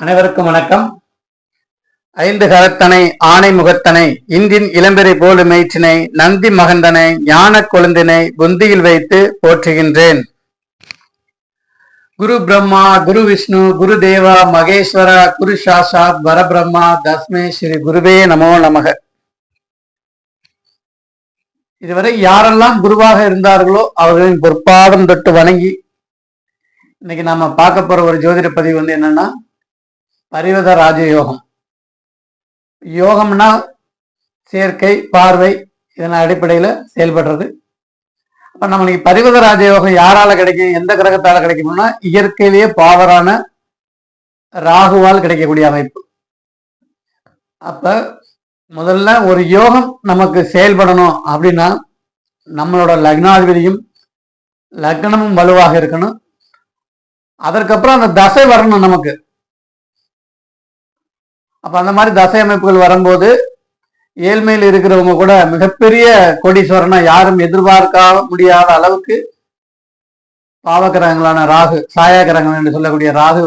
அனைவருக்கும் வணக்கம். ஐந்து கரத்தனை ஆணை முகத்தனை இந்தின் இளம்பெறை போலு மேய்ச்சினை நந்தி மகந்தனை ஞான கொழுந்தினை புந்தியில் வைத்து போற்றுகின்றேன். குரு பிரம்மா, குரு விஷ்ணு, குரு தேவா மகேஸ்வர, குரு சாசாத் பரபிரம்மா தஸ்மே ஸ்ரீ குருவே நமோ நமக. இதுவரை யாரெல்லாம் குருவாக இருந்தார்களோ அவர்களின் பொற்பாதம் தொட்டு வணங்கி இன்னைக்கு நாம பார்க்க போற ஒரு ஜோதிட பதிவு என்னன்னா, பரிவத ராஜயோகம். யோகம்னா சேர்க்கை, பார்வை, இதன் அடிப்படையில் செயல்படுறது. அப்ப நம்மளுக்கு பரிவத ராஜயோகம் யாரால கிடைக்கும், எந்த கிரகத்தால கிடைக்கும்னா இயற்கையிலேயே பாவரான ராகுவால் கிடைக்கக்கூடிய அமைப்பு. அப்ப முதல்ல ஒரு யோகம் நமக்கு செயல்படணும் அப்படின்னா நம்மளோட லக்னாதிபதியும் லக்னமும் வலுவாக இருக்கணும். அதற்கப்புறம் அந்த தசை வரணும் நமக்கு. அப்ப அந்த மாதிரி தசை அமைப்புகள் வரும்போது ஏழ்மையில் இருக்கிறவங்க கூட மிகப்பெரிய கோடீஸ்வரனை யாரும் எதிர்பார்க்க முடியாத அளவுக்கு பாவக்கிரகங்களான ராகு, சாயா கிரகங்கள் என்று சொல்லக்கூடிய ராகு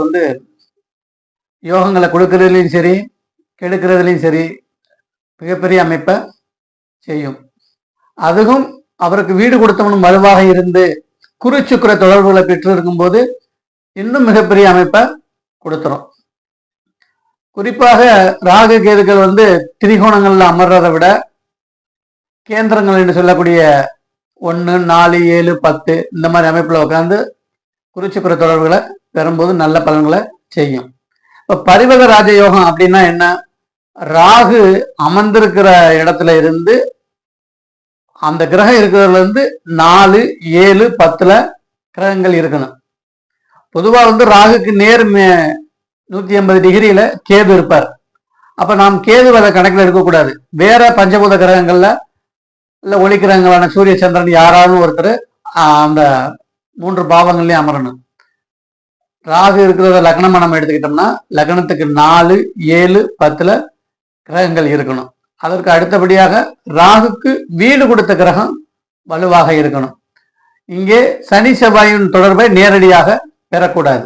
யோகங்களை கொடுக்கறதுலையும் சரி கெடுக்கிறதுலையும் சரி மிகப்பெரிய அமைப்பை செய்யும். அதுவும் அவருக்கு வீடு கொடுத்தவனும் வலுவாக இருந்து குரு சுக்கிர தொடர்புகளை பெற்று இருக்கும்போது இன்னும் மிகப்பெரிய அமைப்பை கொடுத்துரும். குறிப்பாக ராகு கேதுக்கள் திரிகோணங்கள்ல அமர்றதை விட கேந்திரங்கள் என்று சொல்லக்கூடிய 1, 4, 7, 10 இந்த மாதிரி அமைப்புல உட்காந்து குருச்சுக்குற தொடர்புகளை பெறும்போது நல்ல பலன்களை செய்யும். இப்ப பரிவத ராஜயோகம் அப்படின்னா என்ன? ராகு அமர்ந்திருக்கிற இடத்துல இருந்து அந்த கிரகம் இருக்கிறதுல இருந்து 4, 7, 10 கிரகங்கள் இருக்கணும். பொதுவா ராகுக்கு நேர் 180 டிகிரியில கேது இருப்பார். அப்ப நாம் கேதுவதை கணக்கில் எடுக்கக்கூடாது. வேற பஞ்சபூத கிரகங்கள்ல இல்ல ஒளி கிரகங்களான சூரிய சந்திரன் யாராவது ஒருத்தர் அந்த 3 பாவங்கள்லயும் அமரணும். ராகு இருக்கிறத லக்னமா நம்ம எடுத்துக்கிட்டோம்னா லக்னத்துக்கு 4, 7, 10 கிரகங்கள் இருக்கணும். அதற்கு அடுத்தபடியாக ராகுக்கு வீடு கொடுத்த கிரகம் வலுவாக இருக்கணும். இங்கே சனி செவ்வாயின் தொடர்பை நேரடியாக பெறக்கூடாது.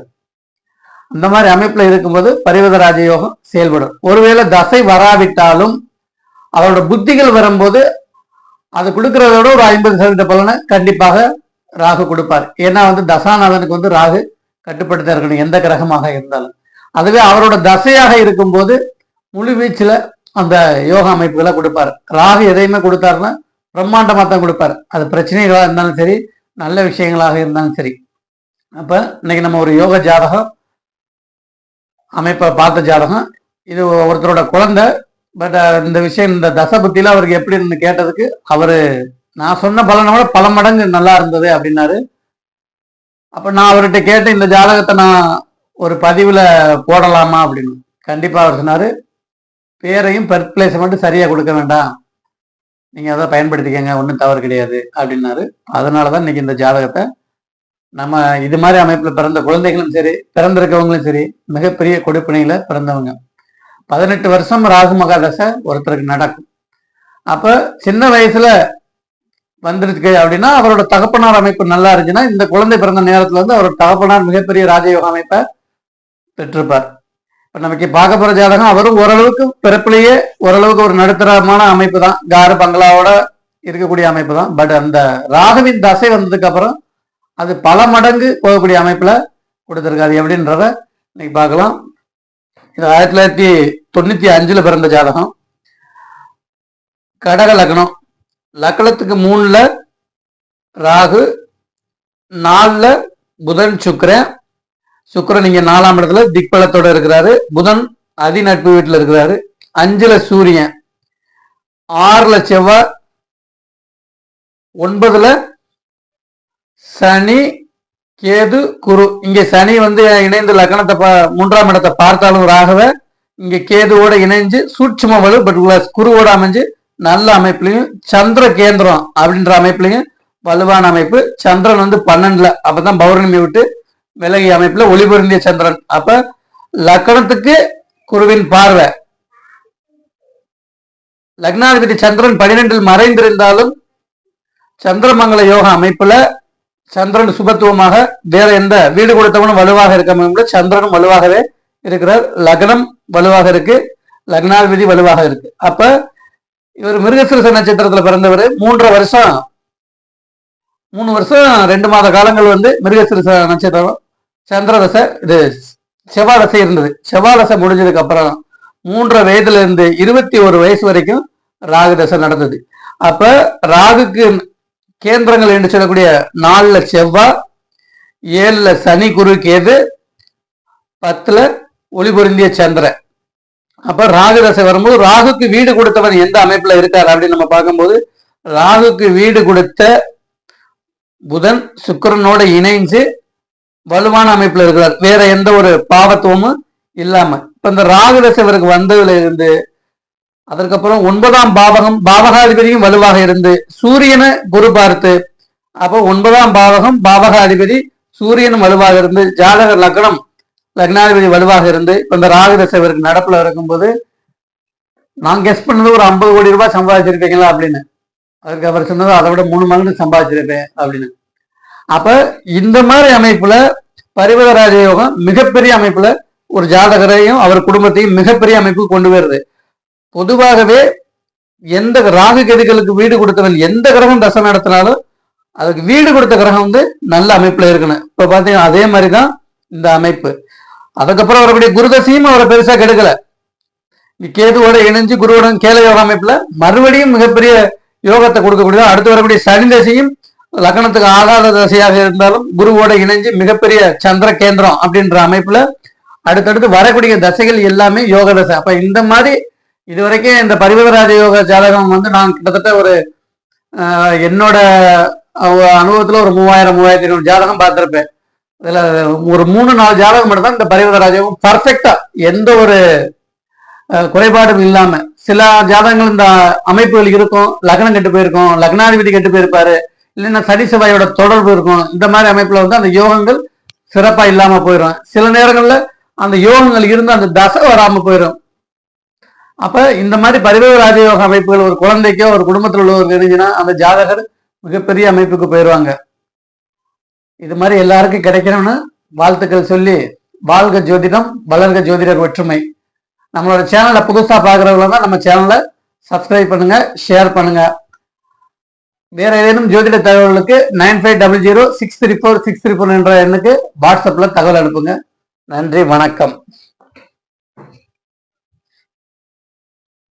அந்த மாதிரி அமைப்புல இருக்கும்போது பரிவத ராஜயோகம் செயல்படும். ஒருவேளை தசை வராவிட்டாலும் அவரோட புத்திகள் வரும்போது அது கொடுக்கறதோட ஒரு 50% பலனை கண்டிப்பாக ராகு கொடுப்பார். ஏன்னா தசாநாதனுக்கு ராகு கட்டுப்படுத்த இருக்கணும் எந்த கிரகமாக இருந்தாலும். அதுவே அவரோட தசையாக இருக்கும்போது முழு வீச்சுல அந்த யோக அமைப்புகளை கொடுப்பார். ராகு எதையுமே கொடுத்தாருன்னா பிரம்மாண்டமா தான் கொடுப்பார். அது பிரச்சனைகளாக இருந்தாலும் சரி, நல்ல விஷயங்களாக இருந்தாலும் சரி. அப்ப இன்னைக்கு நம்ம ஒரு யோக ஜாதகம் அமைப்பை பார்த்த ஜாதகம். இது ஒருத்தரோட குழந்தை. பட் இந்த விஷயம் இந்த தசை புத்தியில அவருக்கு எப்படி இருந்து கேட்டதுக்கு அவரு நான் சொன்ன பலனை விட பல மடங்கு நல்லா இருந்தது அப்படின்னாரு. அப்ப நான் அவர்கிட்ட கேட்டு இந்த ஜாதகத்தை நான் ஒரு பதிவுல போடலாமா அப்படின்னு. கண்டிப்பா அவர் சொன்னாரு, பேரையும் பர்த் பிளேஸை மட்டும் சரியா கொடுக்க வேண்டாம், நீங்க அதை பயன்படுத்திக்கங்க, ஒன்றும் தவறு கிடையாது அப்படின்னாரு. அதனாலதான் இன்னைக்கு இந்த ஜாதகத்தை நம்ம இது மாதிரி அமைப்புல பிறந்த குழந்தைகளும் சரி பிறந்திருக்கவங்களும் சரி மிகப்பெரிய கொடுப்பினையில பிறந்தவங்க 18 வருஷம் ராகு மகாதசை ஒருத்தருக்கு நடக்கும். அப்ப சின்ன வயசுல வந்துருக்கு அப்படின்னா அவரோட தகப்பனார் அமைப்பு நல்லா இருந்துச்சுன்னா இந்த குழந்தை பிறந்த நேரத்துல அவரோட தகப்பனார் மிகப்பெரிய ராஜயோக அமைப்பை பெற்றிருப்பார். இப்ப நமக்கு பார்க்க போற ஜாதகம் அவரும் ஓரளவுக்கு பிறப்பிலேயே ஓரளவுக்கு ஒரு நடுத்தரமான அமைப்பு தான், காரு பங்களாவோட இருக்கக்கூடிய அமைப்பு தான். பட் அந்த ராகுவின் தசை வந்ததுக்கு அப்புறம் அது பல மடங்கு போகக்கூடிய அமைப்புல கொடுத்திருக்காது. எப்படின்றத இன்னைக்கு பார்க்கலாம். இது 1995 பிறந்த ஜாதகம். கடக லக்னம். லக்னத்துக்கு 3ல ராகு, 4ல புதன் சுக்கிரன். சுக்கிரன் இங்க 4ஆம் இடத்துல திக்பலத்தோட இருக்கிறாரு. புதன் அதிநட்பு வீட்டுல இருக்கிறாரு. 5ல சூரியன், 6ல செவ்வாய், 9ல சனி, கேது, குரு. இங்க சனி இணைந்து லக்னத்தை 3ஆம் இடத்தை பார்த்தாலும் ராகவ இங்க கேதுவோட இணைஞ்சு சூட்சும வலு, பட் குருவோட அமைஞ்சு நல்ல அமைப்புலையும் சந்திர கேந்திரம் அப்படின்ற அமைப்புலையும் வலுவான அமைப்பு. சந்திரன் 12ல அப்பதான் பௌர்ணமி விட்டு விலகிய அமைப்புல ஒளி பொருந்திய சந்திரன். அப்ப லக்னத்துக்கு குருவின் பார்வை. லக்னாதிபதி சந்திரன் 12ல் மறைந்திருந்தாலும் சந்திரமங்கல யோக அமைப்புல சந்திரன் சுபத்துவமாக வேற எந்த வீடு கொடுத்தவனும் வலுவாக இருக்க சந்திரனும் வலுவாகவே இருக்கிறார். லக்னம் வலுவாக இருக்கு, லக்னாதிபதி வலுவாக இருக்கு. அப்ப இவர் மிருகசீரிஷ நட்சத்திரத்துல பிறந்தவர். 3 வருஷம் 2 மாத காலங்கள் மிருகசீரிஷ நட்சத்திரம் சந்திரதசை, இது செவ்வாதசை இருந்தது. செவ்வாதசை முடிஞ்சதுக்கு அப்புறம் 3 வயதுல இருந்து 21 வயசு வரைக்கும் ராகு தசை நடந்தது. அப்ப ராகுக்கு கேந்திரங்கள் என்று சொல்லக்கூடிய 4ல செவ்வாய், 7ல சனி குரு கேது, 10ல ஒளி பொருந்திய சந்திரன். அப்ப ராகு தசை வரும்போது ராகுக்கு வீடு கொடுத்தவன் எந்த அமைப்புல இருக்கார் அப்படின்னு நம்ம பார்க்கும்போது, ராகுக்கு வீடு கொடுத்த புதன் சுக்கிரனோட இணைஞ்சு வலுவான அமைப்புல இருக்கிறார். வேற எந்த ஒரு பாவத்துவமும் இல்லாம. இப்ப இந்த ராகு தசை இவருக்கு வந்ததுல இருந்து அதற்கப்புறம் 9ஆம் பாவகம் பாவகாதிபதியும் வலுவாக இருந்து சூரியனை குரு பார்த்து, அப்போ 9ஆம் பாவகம் பாவகாதிபதி சூரியனும் வலுவாக இருந்து ஜாதக லக்னம் லக்னாதிபதி வலுவாக இருந்து இப்ப இந்த ராகு தசை இவருக்கு நடப்புல இருக்கும்போது நான் கெஸ் பண்ணது ஒரு 50 கோடி ரூபாய் சம்பாதிச்சிருப்பீங்களா அப்படின்னு. அதுக்கு அவர் சொன்னது அதை விட 3 மடங்கு சம்பாதிச்சிருப்பேன் அப்படின்னு. அப்ப இந்த மாதிரி அமைப்புல பரிவத ராஜயோகம் மிகப்பெரிய அமைப்புல ஒரு ஜாதகரையும் அவர் குடும்பத்தையும் மிகப்பெரிய அமைப்புக்கு கொண்டு வருது. பொதுவாகவே எந்த ராகு கெதுகளுக்கு வீடு கொடுத்தவன் எந்த கிரகம் தசை நடத்தினாலும் அதுக்கு வீடு கொடுத்த கிரகம் நல்ல அமைப்புல இருக்கணும். இப்ப பாத்தீங்கன்னா அதே மாதிரிதான் இந்த அமைப்பு. அதுக்கப்புறம் வரக்கூடிய குருதசையும் அவரை பெருசா கெடுக்கல. கேதுவோட இணைஞ்சு குருவோட கேல யோக அமைப்புல மறுபடியும் மிகப்பெரிய யோகத்தை கொடுக்கக்கூடிய, அடுத்து வரக்கூடிய சனி தசையும் லக்னத்துக்கு ஆகாத தசையாக இருந்தாலும் குருவோட இணைஞ்சு மிகப்பெரிய சந்திர கேந்திரம் அப்படின்ற அமைப்புல அடுத்தடுத்து வரக்கூடிய தசைகள் எல்லாமே யோக தசை. அப்ப இந்த மாதிரி இதுவரைக்கும் இந்த பரிவதராஜ யோக ஜாதகம் நான் கிட்டத்தட்ட ஒரு என்னோட அனுபவத்துல ஒரு 3000-3500 ஜாதகம் பார்த்திருப்பேன். இதுல ஒரு 3-4 ஜாதகம் மட்டும் தான் இந்த பரிவதராஜ யோகம் பர்ஃபெக்டா எந்த ஒரு குறைபாடும் இல்லாம. சில ஜாதகங்கள் இந்த அமைப்புகள் இருக்கும், லக்னம் கெட்டு போயிருக்கும், லக்னாதிபதி கெட்டு போயிருப்பாரு, இல்லைன்னா சனி செவ்வாயோட தொடர்பு இருக்கும். இந்த மாதிரி அமைப்புல அந்த யோகங்கள் சிறப்பா இல்லாம போயிடும். சில நேரங்கள்ல அந்த யோகங்கள் இருந்து அந்த தசை வராம போயிடும். அப்ப இந்த மாதிரி பரிவத ராஜயோக அமைப்புகள் ஒரு குழந்தைக்கோ ஒரு குடும்பத்தில் உள்ளவருக்கு இருந்துச்சுன்னா அந்த ஜாதகர் மிகப்பெரிய அமைப்புக்கு போயிடுவாங்க. இது மாதிரி எல்லாருக்கும் கிடைக்கணும்னு வாழ்த்துக்கள் சொல்லி, வாழ்க ஜோதிடம், வளர்க ஜோதிடர் ஒற்றுமை. நம்மளோட சேனலை புதுசா பாக்குறவங்க தான் நம்ம சேனலை சப்ஸ்கிரைப் பண்ணுங்க, ஷேர் பண்ணுங்க. வேற ஏதேனும் ஜோதிட தகவல்களுக்கு 9500634634 என்ற எண்ணுக்கு வாட்ஸ்அப்ல தகவல் அனுப்புங்க. நன்றி, வணக்கம்.